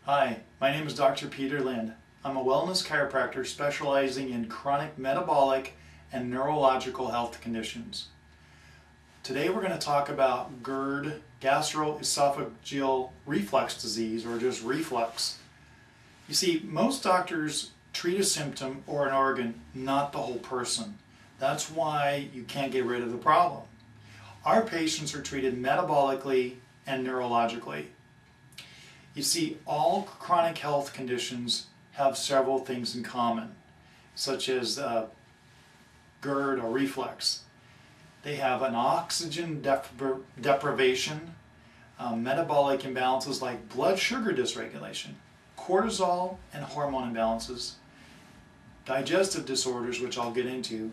Hi, my name is Dr. Peter Lind. I'm a wellness chiropractor specializing in chronic metabolic and neurological health conditions. Today we're going to talk about GERD, gastroesophageal reflux disease, or just reflux. You see, most doctors treat a symptom or an organ, not the whole person. That's why you can't get rid of the problem. Our patients are treated metabolically and neurologically. You see, all chronic health conditions have several things in common, such as GERD or reflux. They have an oxygen deprivation, metabolic imbalances like blood sugar dysregulation, cortisol and hormone imbalances, digestive disorders, which I'll get into,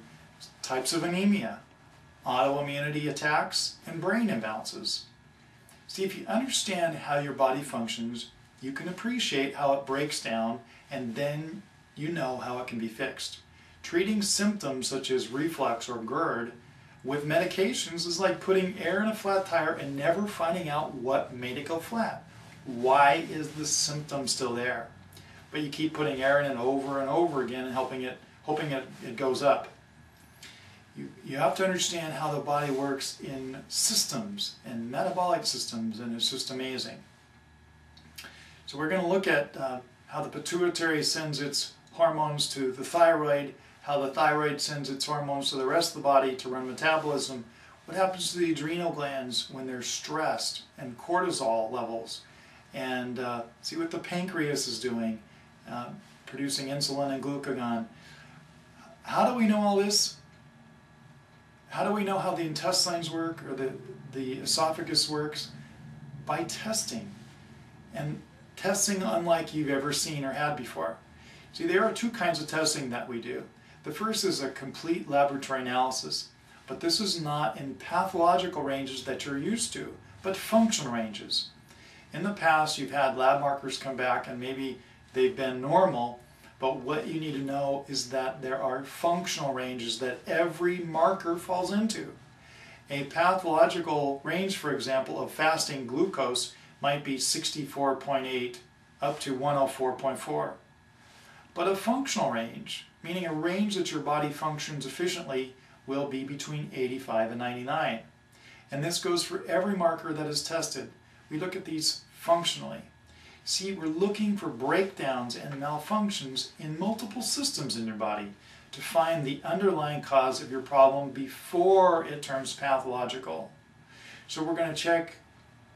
types of anemia, autoimmunity attacks, and brain imbalances. See, if you understand how your body functions, you can appreciate how it breaks down, and then you know how it can be fixed. Treating symptoms such as reflux or GERD with medications is like putting air in a flat tire and never finding out what made it go flat. Why is the symptom still there? But you keep putting air in it over and over again and hoping it goes up. You have to understand how the body works in systems and metabolic systems, and it's just amazing. So we're going to look at how the pituitary sends its hormones to the thyroid, how the thyroid sends its hormones to the rest of the body to run metabolism, what happens to the adrenal glands when they're stressed, and cortisol levels, and see what the pancreas is doing, producing insulin and glucagon. How do we know all this? How do we know how the intestines work or the esophagus works? By testing. And testing unlike you've ever seen or had before. See, there are two kinds of testing that we do. The first is a complete laboratory analysis, but this is not in pathological ranges that you're used to, but functional ranges. In the past, you've had lab markers come back and maybe they've been normal, but what you need to know is that there are functional ranges that every marker falls into. A pathological range, for example, of fasting glucose might be 64.8 up to 104.4. But a functional range, meaning a range that your body functions efficiently, will be between 85 and 99. And this goes for every marker that is tested. We look at these functionally. See, we're looking for breakdowns and malfunctions in multiple systems in your body to find the underlying cause of your problem before it turns pathological. So we're going to check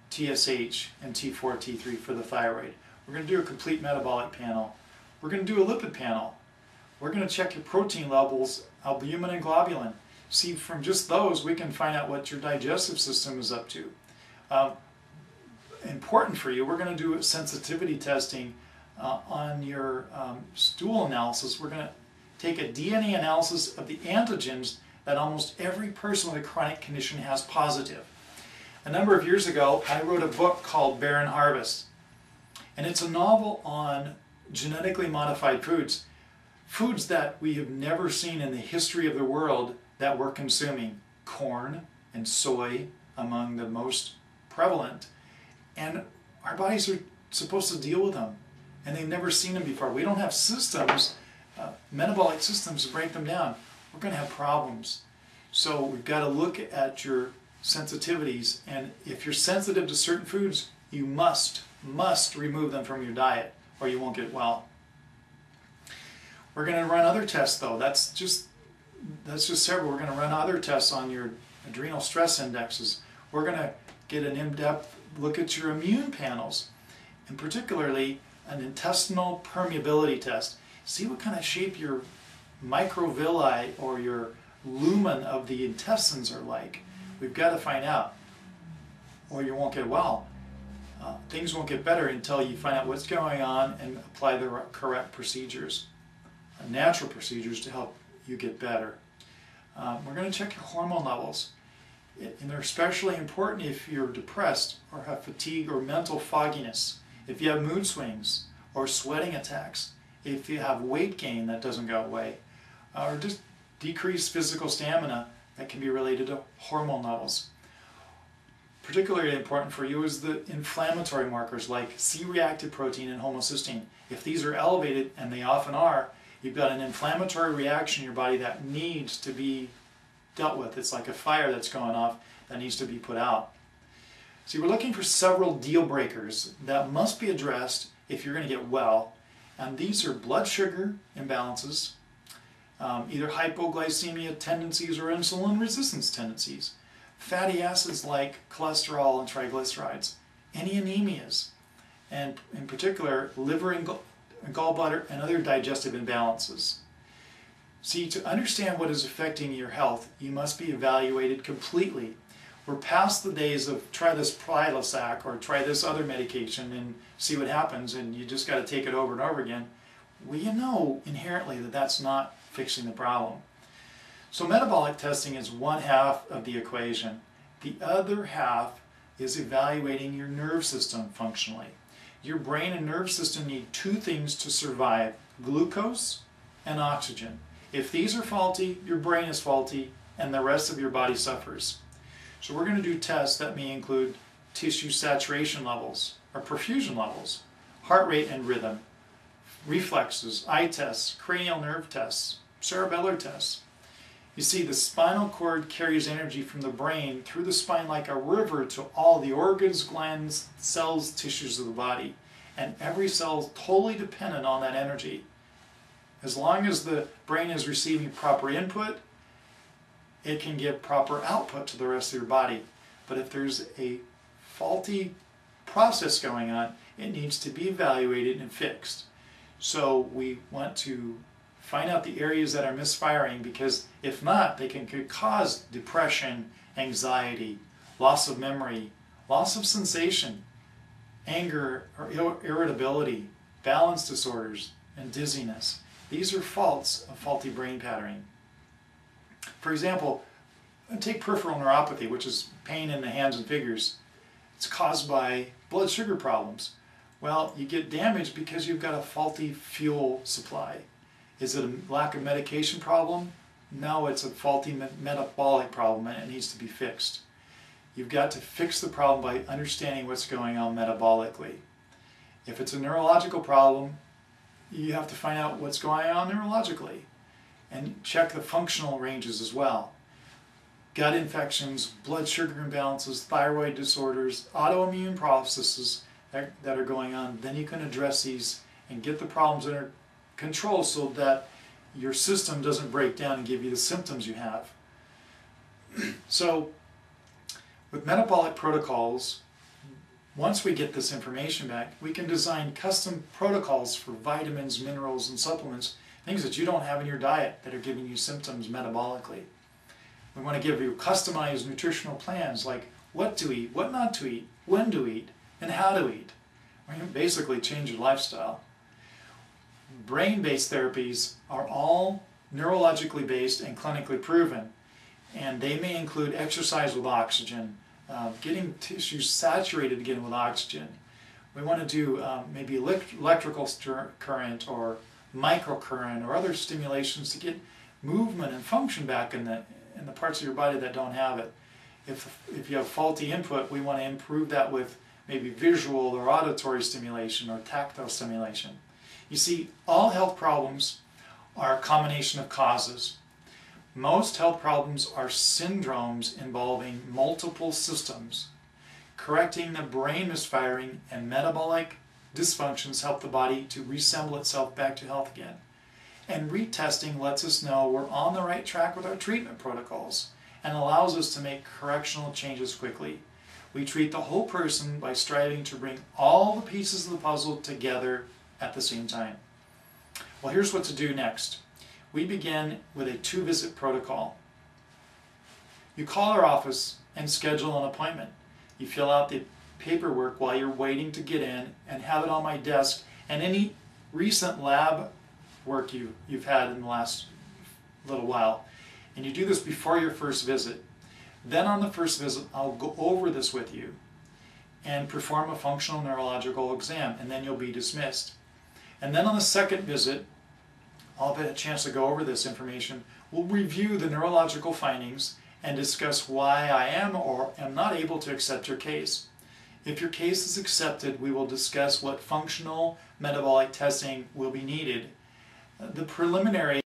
TSH and T4, T3 for the thyroid. We're going to do a complete metabolic panel. We're going to do a lipid panel. We're going to check your protein levels, albumin and globulin. See, from just those, we can find out what your digestive system is up to. Important for you, we're going to do sensitivity testing on your stool analysis. We're going to take a DNA analysis of the antigens that almost every person with a chronic condition has positive. A number of years ago, I wrote a book called Barren Harvest, and it's a novel on genetically modified foods, foods that we have never seen in the history of the world that we're consuming. Corn and soy among the most prevalent. And our bodies are supposed to deal with them, and they've never seen them before. We don't have systems, metabolic systems to break them down. We're going to have problems. So we've got to look at your sensitivities, and if you're sensitive to certain foods, you must remove them from your diet, or you won't get well. We're going to run other tests, though. That's just several. We're going to run other tests on your adrenal stress indexes. We're going to get an in-depth look at your immune panels, and particularly an intestinal permeability test. See what kind of shape your microvilli or your lumen of the intestines are like. We've got to find out, or you won't get well. Things won't get better until you find out what's going on and apply the correct procedures, natural procedures to help you get better. We're going to check your hormone levels. And they're especially important if you're depressed or have fatigue or mental fogginess, if you have mood swings or sweating attacks, if you have weight gain that doesn't go away, or just decreased physical stamina that can be related to hormone levels. particularly important for you is the inflammatory markers like C-reactive protein and homocysteine. If these are elevated, and they often are, you've got an inflammatory reaction in your body that needs to be dealt with. It's like a fire that's going off that needs to be put out. See, we're looking for several deal breakers that must be addressed if you're going to get well. And these are blood sugar imbalances, either hypoglycemia tendencies or insulin resistance tendencies, fatty acids like cholesterol and triglycerides, any anemias, and in particular liver and gallbladder and other digestive imbalances. See, to understand what is affecting your health, you must be evaluated completely. We're past the days of try this Prilosec or try this other medication and see what happens, and you just got to take it over and over again. Well, you know inherently that that's not fixing the problem. So metabolic testing is one half of the equation. The other half is evaluating your nerve system functionally. Your brain and nerve system need two things to survive: glucose and oxygen. If these are faulty, your brain is faulty, and the rest of your body suffers. So we're going to do tests that may include tissue saturation levels or perfusion levels, heart rate and rhythm, reflexes, eye tests, cranial nerve tests, cerebellar tests. You see, the spinal cord carries energy from the brain through the spine like a river to all the organs, glands, cells, tissues of the body. And every cell is totally dependent on that energy. As long as the brain is receiving proper input, it can give proper output to the rest of your body. But if there's a faulty process going on, it needs to be evaluated and fixed. So we want to find out the areas that are misfiring, because if not, they can cause depression, anxiety, loss of memory, loss of sensation, anger or irritability, balance disorders, and dizziness. These are faults of faulty brain patterning. For example, take peripheral neuropathy, which is pain in the hands and fingers. It's caused by blood sugar problems. Well, you get damage because you've got a faulty fuel supply. Is it a lack of medication problem? No, it's a faulty metabolic problem, and it needs to be fixed. You've got to fix the problem by understanding what's going on metabolically. If it's a neurological problem, you have to find out what's going on neurologically and check the functional ranges as well. Gut infections, blood sugar imbalances, thyroid disorders, autoimmune processes that are going on, then you can address these and get the problems under control so that your system doesn't break down and give you the symptoms you have. So with metabolic protocols, once we get this information back, we can design custom protocols for vitamins, minerals, and supplements, things that you don't have in your diet that are giving you symptoms metabolically. We want to give you customized nutritional plans like what to eat, what not to eat, when to eat, and how to eat. We can basically change your lifestyle. Brain-based therapies are all neurologically based and clinically proven, and they may include exercise with oxygen, getting tissues saturated again with oxygen. We want to do maybe electrical current or microcurrent or other stimulations to get movement and function back in the parts of your body that don't have it. If you have faulty input, we want to improve that with maybe visual or auditory stimulation or tactile stimulation. You see, all health problems are a combination of causes. Most health problems are syndromes involving multiple systems. Correcting the brain misfiring and metabolic dysfunctions help the body to reassemble itself back to health again. And retesting lets us know we're on the right track with our treatment protocols and allows us to make correctional changes quickly. We treat the whole person by striving to bring all the pieces of the puzzle together at the same time. Well, here's what to do next. We begin with a 2-visit protocol. You call our office and schedule an appointment. You fill out the paperwork while you're waiting to get in and have it on my desk, and any recent lab work you've had in the last little while. And you do this before your first visit. Then on the first visit, I'll go over this with you and perform a functional neurological exam, and then you'll be dismissed. And then on the second visit, I'll have a chance to go over this information. We'll review the neurological findings and discuss why I am or am not able to accept your case. If your case is accepted, we will discuss what functional metabolic testing will be needed. The preliminary